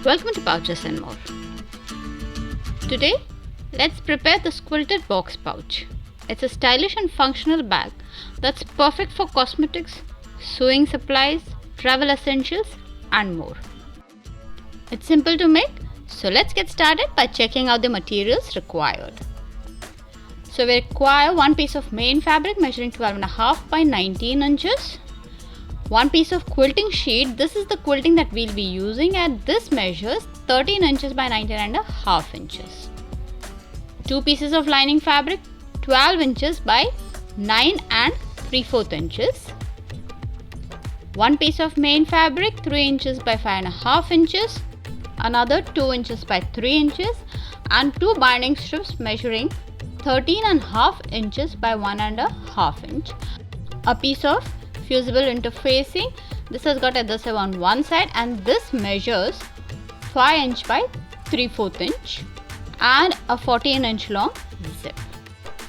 Welcome to Pouches and More. Today, let's prepare this quilted box pouch. It's a stylish and functional bag that's perfect for cosmetics, sewing supplies, travel essentials, and more. It's simple to make, so let's get started by checking out the materials required. So we require one piece of main fabric measuring 12.5 by 19 inches. One piece of quilting sheet. This is the quilting that we'll be using, and this measures 13 inches by 19.5 inches. Two pieces of lining fabric, 12 inches by 9 and 3/4 inches. One piece of main fabric, 3 inches by 5.5 inches. Another 2 inches by 3 inches, and two binding strips measuring 13.5 inches by 1.5 inch. A piece of Fusible interfacing. This has got adhesive on one side, and this measures 5 inch by 3/4 inch and a 14 inch long zip.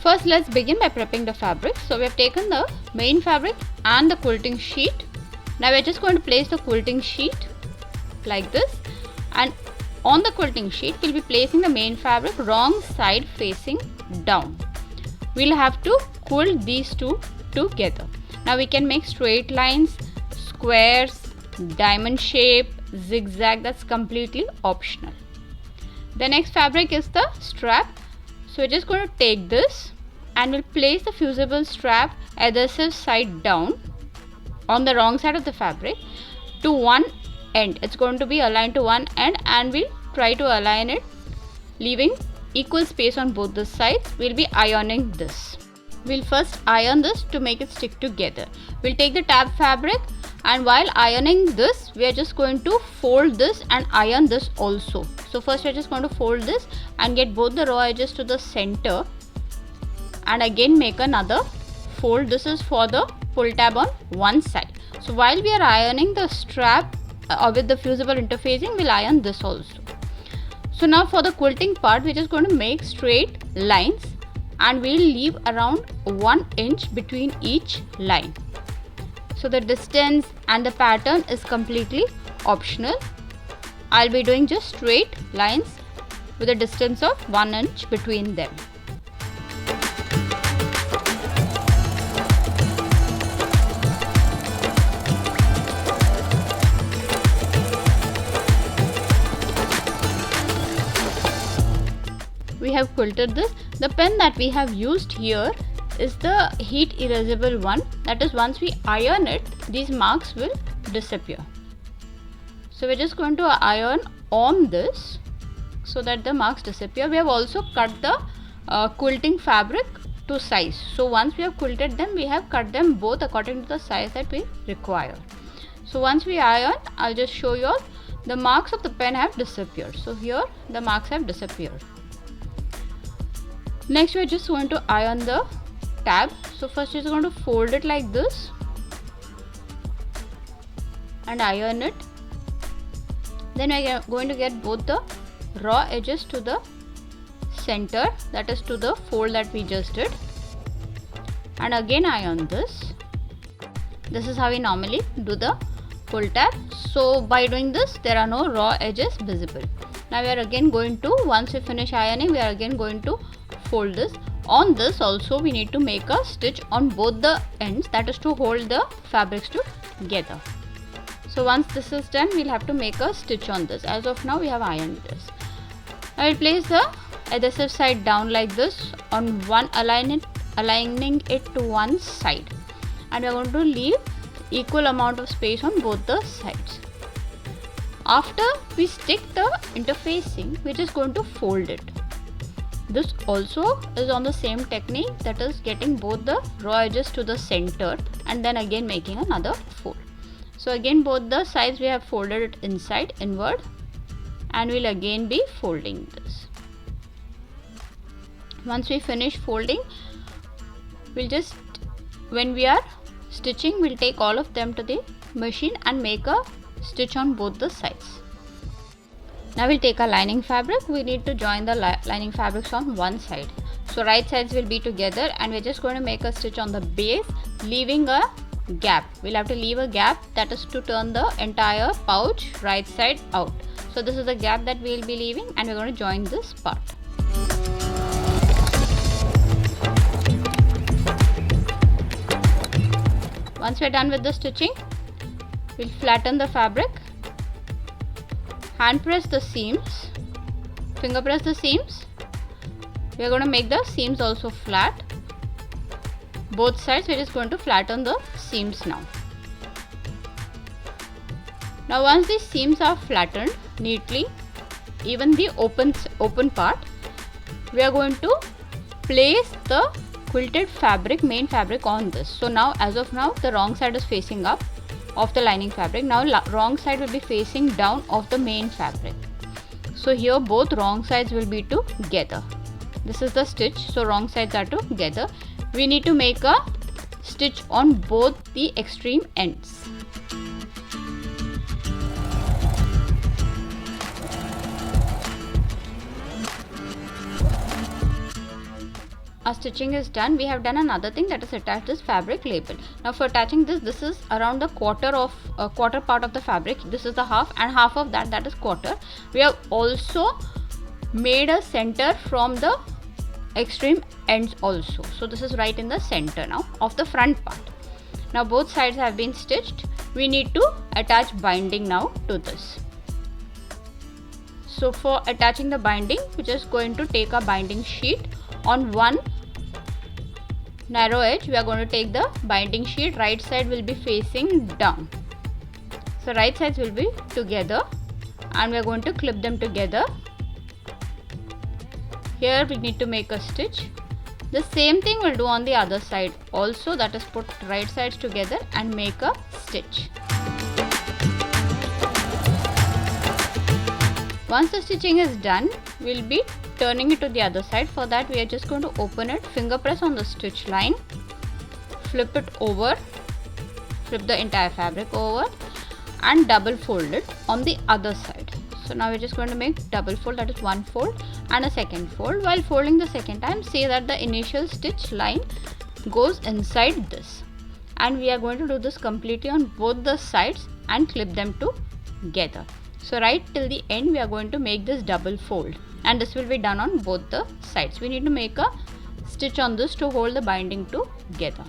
First, let's begin by prepping the fabric. So we have taken the main fabric and the quilting sheet. Now we're just going to place the quilting sheet like this, and on the quilting sheet we'll be placing the main fabric wrong side facing down. We'll have to quilt these two together. Now we can make straight lines, squares, diamond shape, zigzag. That's completely optional. The next fabric is the strap. So we're just going to take this and we'll place the fusible strap adhesive side down on the wrong side of the fabric to one end. It's going to be aligned to one end, and we'll try to align it leaving equal space on both the sides. We'll be ironing this. We'll first iron this to make it stick together. We'll take the tab fabric, and while ironing this, we are just going to fold this and iron this also. So first we're just going to fold this and get both the raw edges to the center, and again make another fold. This is for the pull tab on one side. So while we are ironing the strap with the fusible interfacing, we'll iron this also. So now for the quilting part, we're just going to make straight lines, and we'll leave around 1 inch between each line. So the distance and the pattern is completely optional. I'll be doing just straight lines with a distance of 1 inch between them. We have quilted this. The pen that we have used here is the heat erasable one. That is, once we iron it, these marks will disappear. So we're just going to iron on this so that the marks disappear. We have also cut the quilting fabric to size. So once we have quilted them, we have cut them both according to the size that we require. So once we iron, I'll just show you all, the marks of the pen have disappeared. So here the marks have disappeared. Next, we're just going to iron the tab. So first we're going to fold it like this and iron it. Then we're going to get both the raw edges to the center, that is to the fold that we just did, and again iron this. This is how we normally do the pull tab. So by doing this, there are no raw edges visible. Now we are again going to, once we finish ironing, we are again going to fold this. On this also we need to make a stitch on both the ends, that is to hold the fabrics together. So once this is done, we'll have to make a stitch on this. As of now, we have ironed this. I will place the adhesive side down like this on one, aligning it to one side, and we are going to leave equal amount of space on both the sides. After we stick the interfacing, we're just going to fold it. This also is on the same technique, that is getting both the raw edges to the center and then again making another fold. So again both the sides we have folded it inside, inward, and we'll again be folding this. Once we finish folding, we'll just, when we are stitching, we'll take all of them to the machine and make a stitch on both the sides. Now we'll take our lining fabric. We need to join the lining fabrics on one side. So right sides will be together, and we're just going to make a stitch on the base, leaving a gap. We'll have to leave a gap, that is to turn the entire pouch right side out. So this is the gap that we will be leaving, and we're going to join this part. Once we're done with the stitching, we'll flatten the fabric, hand press the seams, finger press the seams. We are going to make the seams also flat. Both sides we're just going to flatten the seams now. Now once these seams are flattened neatly, even the open part, we are going to place the quilted fabric, main fabric, on this. So now, as of now, the wrong side is facing up of the lining fabric. Now wrong side will be facing down of the main fabric. So here both wrong sides will be together. This is the stitch, so wrong sides are together. We need to make a stitch on both the extreme ends. Our stitching is done. We have done another thing, that is attach this fabric label. Now for attaching this is around the quarter part of the fabric. This is the half, and half of that is quarter. We have also made a center from the extreme ends also. So this is right in the center now of the front part. Now both sides have been stitched. We need to attach binding now to this. So for attaching the binding, we're just going to take a binding sheet. On one narrow edge, we are going to take the binding sheet. Right side will be facing down. So right sides will be together, and we are going to clip them together. Here we need to make a stitch. The same thing we'll do on the other side also, that is put right sides together and make a stitch. Once the stitching is done, we'll be turning it to the other side. For that, we are just going to open it, finger press on the stitch line, flip it over, flip the entire fabric over, and double fold it on the other side. So now we're just going to make double fold, that is one fold and a second fold. While folding the second time, see that the initial stitch line goes inside this, and we are going to do this completely on both the sides and clip them together. So right till the end, we are going to make this double fold, and this will be done on both the sides. We need to make a stitch on this to hold the binding together.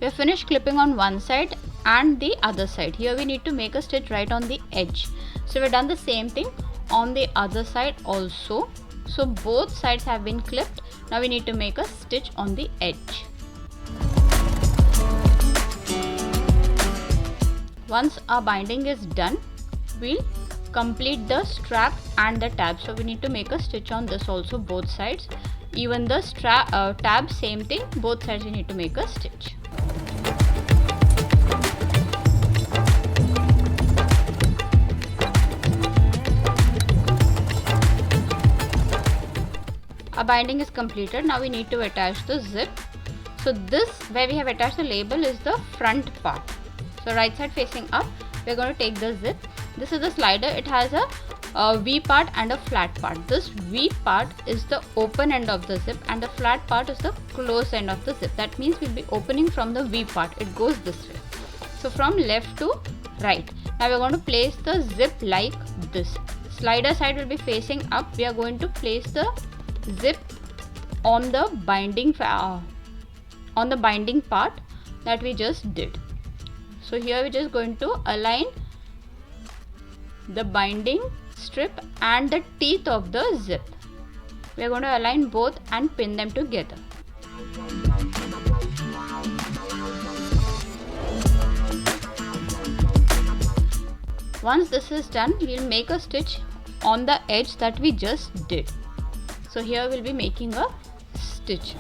We have finished clipping on one side and the other side. Here we need to make a stitch right on the edge. So we've done the same thing on the other side also. So both sides have been clipped. Now we need to make a stitch on the edge. Once our binding is done, we'll complete the strap and the tab. So we need to make a stitch on this also, both sides. Even the tab, same thing, both sides we need to make a stitch. Our binding is completed. Now we need to attach the zip. So this, where we have attached the label, is the front part. So right side facing up, we're going to take the zip. This is the slider. It has a V part and a flat part. This V part is the open end of the zip, and the flat part is the closed end of the zip. That means we'll be opening from the V part. It goes this way. So from left to right. Now we're going to place the zip like this. Slider side will be facing up. We are going to place the zip on the binding part that we just did. So here we're just going to align the binding strip and the teeth of the zip. We are going to align both and pin them together. Once this is done, we'll make a stitch on the edge that we just did. So here we'll be making a stitch.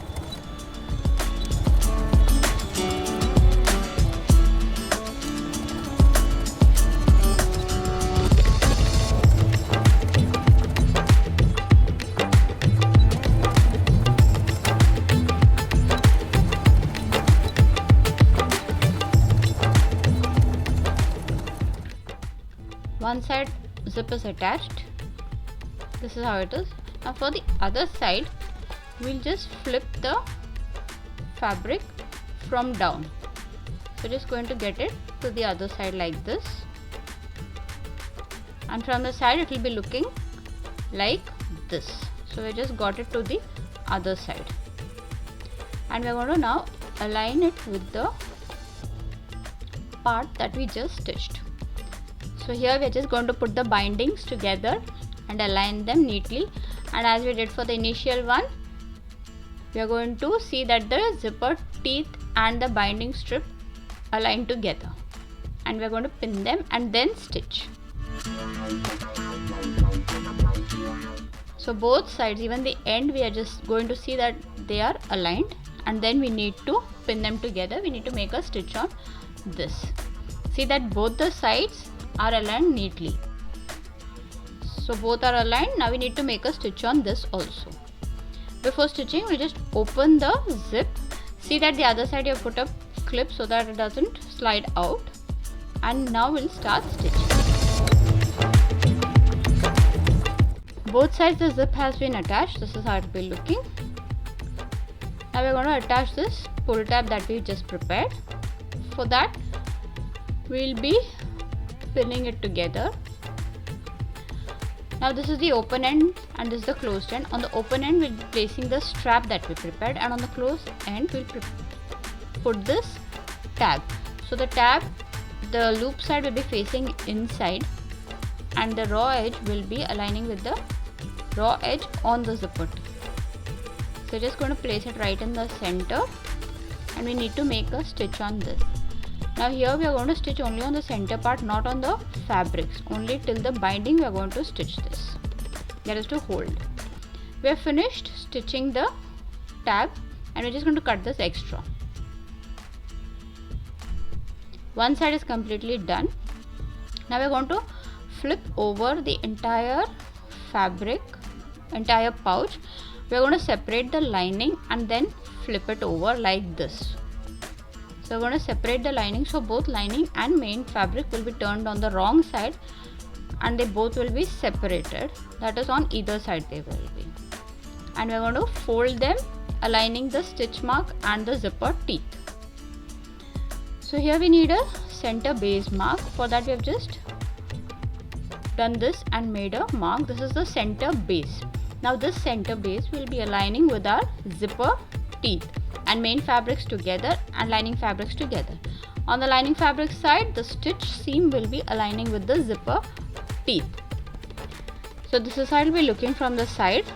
One side zip is attached. This is how it is. Now for the other side, we'll just flip the fabric from down. So just going to get it to the other side like this. and from the side it will be looking like this. So we just got it to the other side, and we are going to now align it with the part that we just stitched. So here we are just going to put the bindings together and align them neatly, and as we did for the initial one, we are going to see that the zipper teeth and the binding strip align together, and we are going to pin them and then stitch. So both sides, even the end, we are just going to see that they are aligned, and then we need to pin them together. We need to make a stitch on this. See that both the sides are aligned neatly. So both are aligned. Now we need to make a stitch on this also. Before stitching, we just open the zip. See that the other side you have put a clip so that it doesn't slide out, and now we'll start stitching. Both sides the zip has been attached. This is how it will be looking. Now we are going to attach this pull tab that we just prepared. For that, we'll be pinning it together. Now this is the open end and this is the closed end. On the open end, we'll be placing the strap that we prepared, and on the closed end, we'll put this tab. So the tab, the loop side will be facing inside, and the raw edge will be aligning with the raw edge on the zipper. So just going to place it right in the center, and we need to make a stitch on this. Now here we are going to stitch only on the center part, not on the fabrics. Only till the binding we are going to stitch this. That is to hold. We have finished stitching the tab, and we are just going to cut this extra. One side is completely done. Now we are going to flip over the entire fabric, entire pouch. We are going to separate the lining and then flip it over like this. So we're going to separate the lining, so both lining and main fabric will be turned on the wrong side, and they both will be separated. That is, on either side they will be. And we're going to fold them, aligning the stitch mark and the zipper teeth. So here we need a center base mark. For that we have just done this and made a mark. This is the center base. Now this center base will be aligning with our zipper teeth and main fabrics together and lining fabrics together. On the lining fabric side, the stitch seam will be aligning with the zipper teeth. So this is how it will be looking from the side.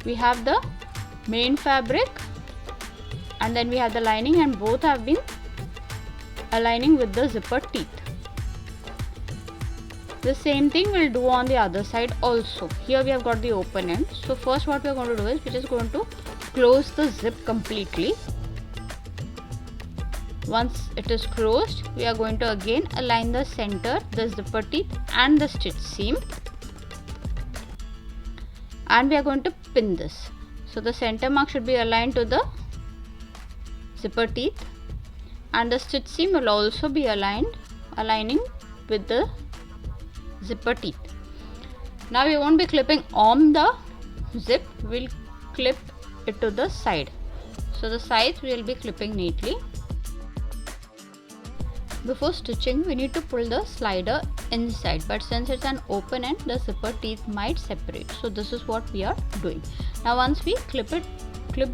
We have the main fabric and then we have the lining, and both have been aligning with the zipper teeth. The same thing we'll do on the other side also. Here we have got the open end. So first what we are going to do is we're just going to close the zip completely. Once it is closed, we are going to again align the center, the zipper teeth and the stitch seam, and we are going to pin this. So the center mark should be aligned to the zipper teeth, and the stitch seam will also be aligning with the zipper teeth. Now we won't be clipping on the zip, we'll clip it to the side. So the sides we will be clipping neatly. Before stitching, we need to pull the slider inside, but since it's an open end, the zipper teeth might separate. So this is what we are doing. Now once we clip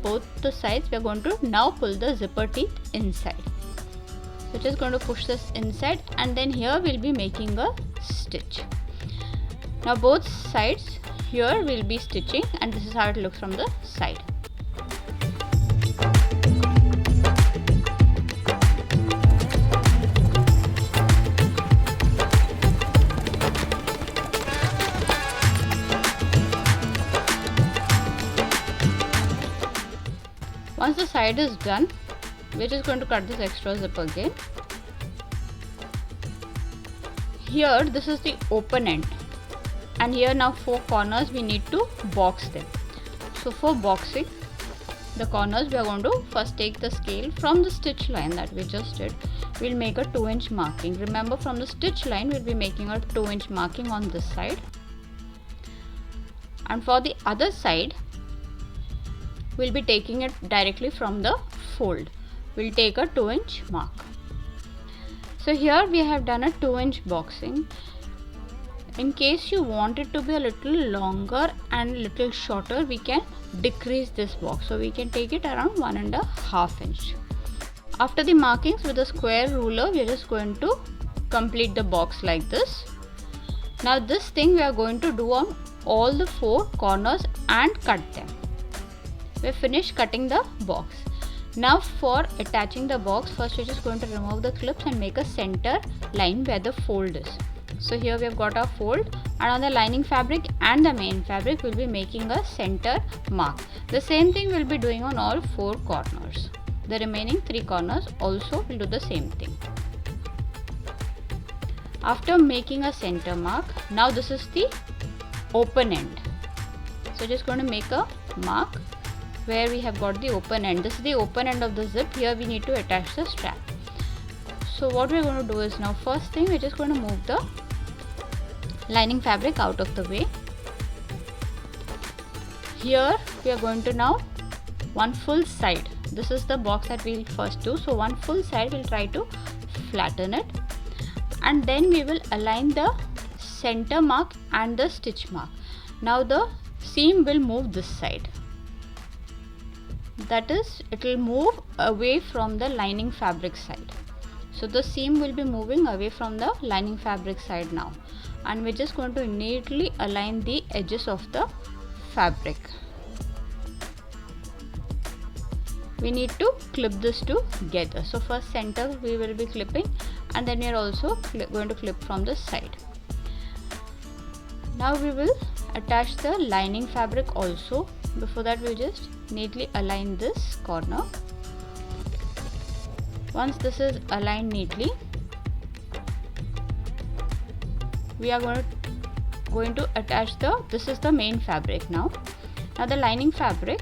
both the sides, we are going to now pull the zipper teeth inside. So just going to push this inside, and then here we'll be making a stitch. Now both sides here we'll be stitching, and this is how it looks from the side. Once the side is done, we're just going to cut this extra zip again. Here this is the open end, and here now 4 corners we need to box them. So for boxing the corners, we are going to first take the scale from the stitch line that we just did. We'll make a 2-inch marking. Remember, from the stitch line we'll be making a 2-inch marking on this side, and for the other side we'll be taking it directly from the fold. We'll take a 2-inch mark. So here we have done a 2-inch boxing. In case you want it to be a little longer and little shorter, we can decrease this box. So we can take it around 1.5 inch. After the markings with a square ruler, we are just going to complete the box like this. Now this thing we are going to do on all the 4 corners and cut them. We finished cutting the box. Now for attaching the box, first we are just going to remove the clips and make a center line where the fold is. So here we have got our fold, and on the lining fabric and the main fabric we will be making a center mark. The same thing we will be doing on all 4 corners. The remaining 3 corners also will do the same thing. After making a center mark, now this is the open end. So just going to make a mark where we have got the open end. This is the open end of the zip. Here we need to attach the strap. So what we are going to do is, now first thing we are just going to move the lining fabric out of the way. Here we are going to now one full side. This is the box that we will first do. So one full side we will try to flatten it, and then we will align the center mark and the stitch mark. Now the seam will move this side. That is, it will move away from the lining fabric side. So the seam will be moving away from the lining fabric side now, and we're just going to neatly align the edges of the fabric. We need to clip this together. So first center we will be clipping, and then we are also going to clip from the side. Now we will attach the lining fabric also. Before that we just neatly align this corner. Once this is aligned neatly, we are going to attach this is the main fabric now. Now the lining fabric,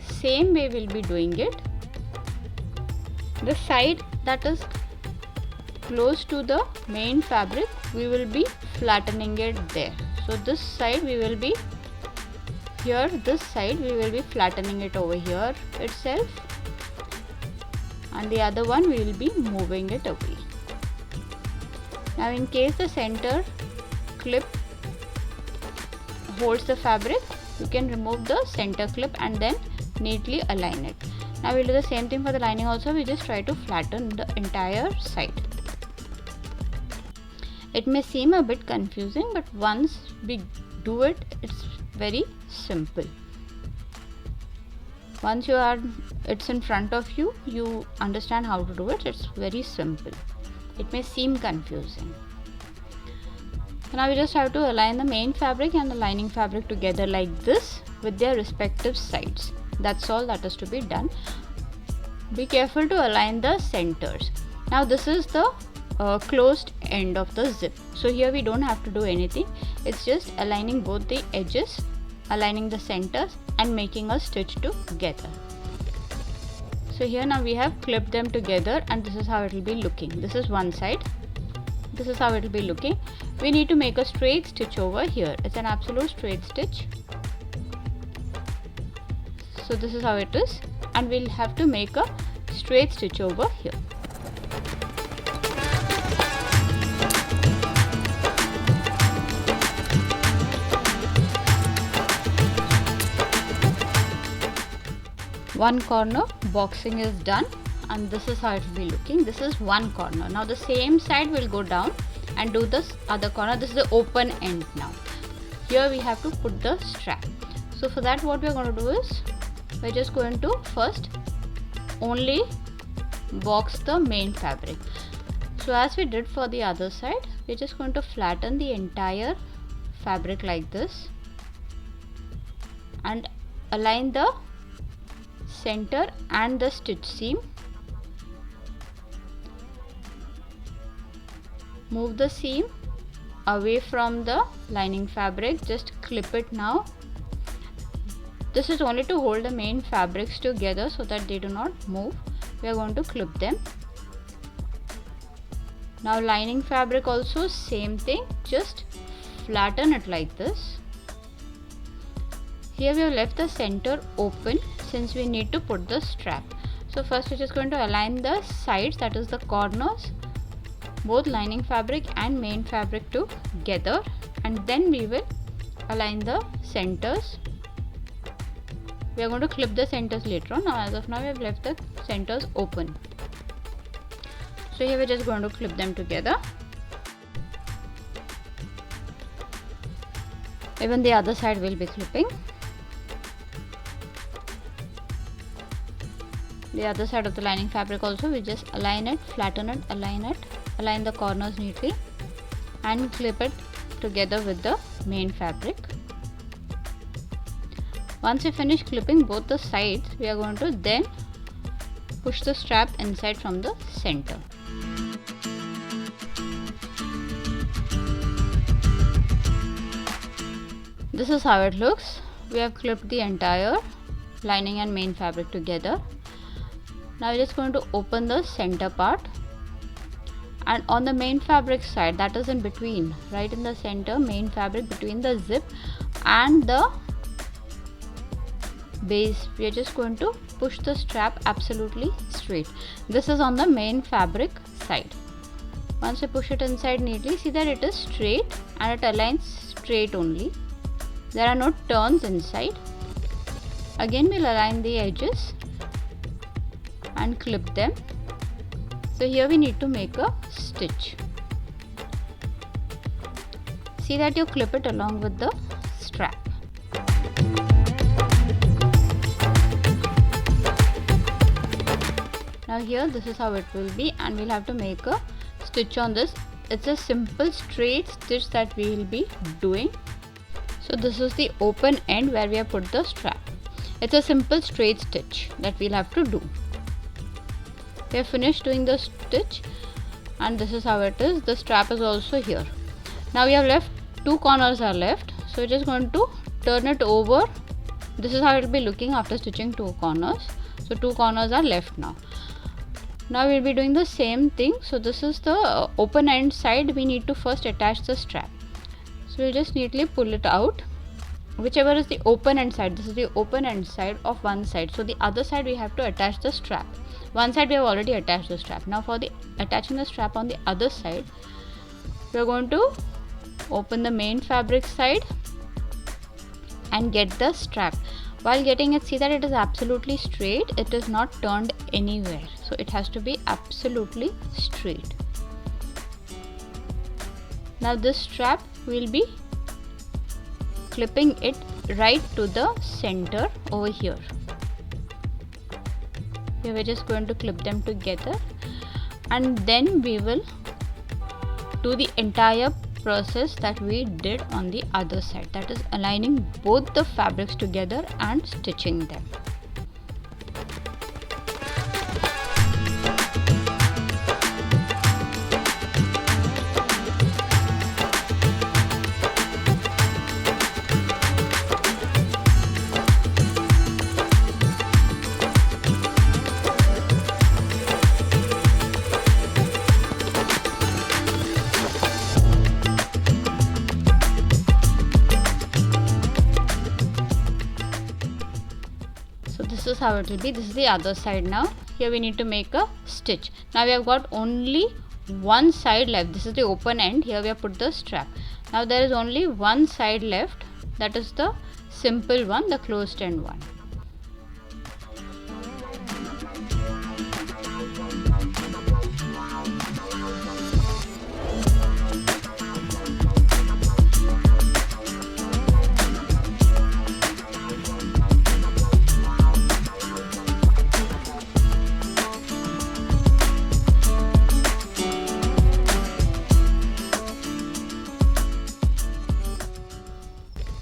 same way we'll be doing it. The side that is close to the main fabric, we will be flattening it there. So this side we will be here, this side we will be flattening it over here itself, and the other one we will be moving it away. Now in case the center clip holds the fabric, you can remove the center clip and then neatly align it. Now we'll do the same thing for the lining also. We just try to flatten the entire side. It may seem a bit confusing, but once we do it, it's very simple. Once it's in front of you, you understand how to do it. It's very simple. It may seem confusing. So now we just have to align the main fabric and the lining fabric together like this with their respective sides. That's all that is to be done. Be careful to align the centers. Now this is the closed end of the zip. So here we don't have to do anything. It's just aligning both the edges, aligning the centers, and making a stitch together. So here now we have clipped them together, and this is how it will be looking. This is one side. This is how it will be looking. We need to make a straight stitch over here. It's an absolute straight stitch. So this is how it is, and we'll have to make a straight stitch over here. One corner boxing is done, and this is how it will be looking. This is one corner. Now the same side will go down and do this other corner. This is the open end now. Here we have to put the strap. So for that what we are going to do is, we're just going to first only box the main fabric. So as we did for the other side, we're just going to flatten the entire fabric like this and align the center and the stitch seam. Move the seam away from the lining fabric. Just clip it now. This is only to hold the main fabrics together so that they do not move. We are going to clip them. Now lining fabric also same thing, just flatten it like this. Here we have left the center open since we need to put the strap. So first we're just going to align the sides, that is the corners, both lining fabric and main fabric together, and then we will align the centers. We are going to clip the centers later on. Now as of now we have left the centers open. So here we are just going to clip them together. Even the other side will be clipping. The other side of the lining fabric also, we just align it, flatten it, align the corners neatly and clip it together with the main fabric. Once we finish clipping both the sides, we are going to then push the strap inside from the center. This is how it looks. We have clipped the entire lining and main fabric together. Now we're just going to open the center part, and on the main fabric side, that is in between, right in the center, main fabric between the zip and the base, we are just going to push the strap absolutely straight. This is on the main fabric side. Once you push it inside neatly, see that it is straight and it aligns straight only. There are no turns inside. Again we'll align the edges and clip them. So here we need to make a stitch. See that you clip it along with the strap. Now here this is how it will be, and we'll have to make a stitch on this. It's a simple straight stitch that we will be doing. So this is the open end where we have put the strap. It's a simple straight stitch that we'll have to do. We have finished doing the stitch, and this is how it is. The strap is also here. Now we have left two corners are left, so we're just going to turn it over. This is how it will be looking after stitching two corners. So two corners are left now. Now we'll be doing the same thing. So this is the open end side. We need to first attach the strap. So we'll just neatly pull it out. Whichever is the open end side, this is the open end side of one side. So the other side we have to attach the strap. One side we have already attached the strap. Now for the attaching the strap on the other side, we are going to open the main fabric side and get the strap. While getting it, see that it is absolutely straight. It is not turned anywhere. So it has to be absolutely straight. Now this strap will be clipping it right to the center over here. Here we're just going to clip them together, and then we will do the entire process that we did on the other side, that is aligning both the fabrics together and stitching them. This is how it will be. This is the other side. Now here we need to make a stitch. Now we have got only one side left. This is the open end. Here we have put the strap. Now there is only one side left, that is the simple one, the closed end one.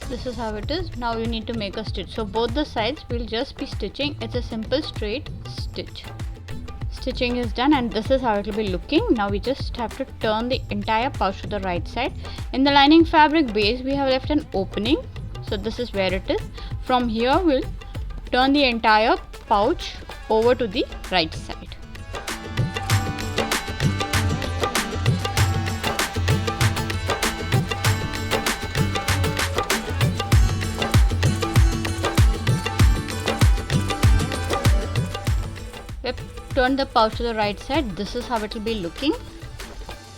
This is how it is. Now you need to make a stitch. So both the sides will just be stitching. It's a simple straight stitch. Stitching is done, and this is how it will be looking. Now we just have to turn the entire pouch to the right side. In the lining fabric base we have left an opening. So this is where it is. From here we'll turn the entire pouch over to the right side. Turn the pouch to the right side. This is how it will be looking.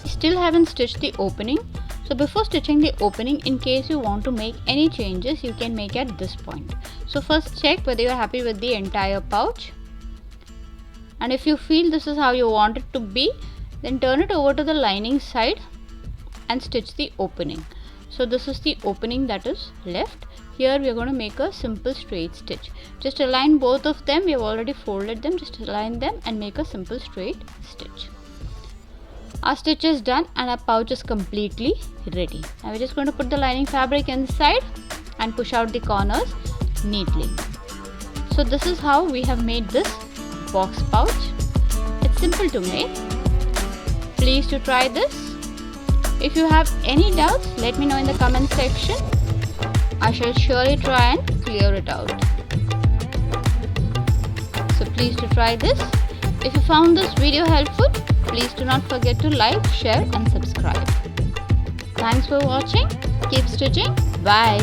Still haven't stitched the opening. So before stitching the opening, in case you want to make any changes, you can make at this point. So first check whether you are happy with the entire pouch, and if you feel this is how you want it to be, then turn it over to the lining side and stitch the opening. So this is the opening that is left. Here we are going to make a simple straight stitch. Just align both of them. We have already folded them. Just align them and make a simple straight stitch. Our stitch is done and our pouch is completely ready. Now we're just going to put the lining fabric inside and push out the corners neatly. So this is how we have made this box pouch. It's simple to make. Please to try this. If you have any doubts, let me know in the comment section. I shall surely try and clear it out. So please to try this. If you found this video helpful, please do not forget to like, share and subscribe. Thanks for watching. Keep stitching. Bye.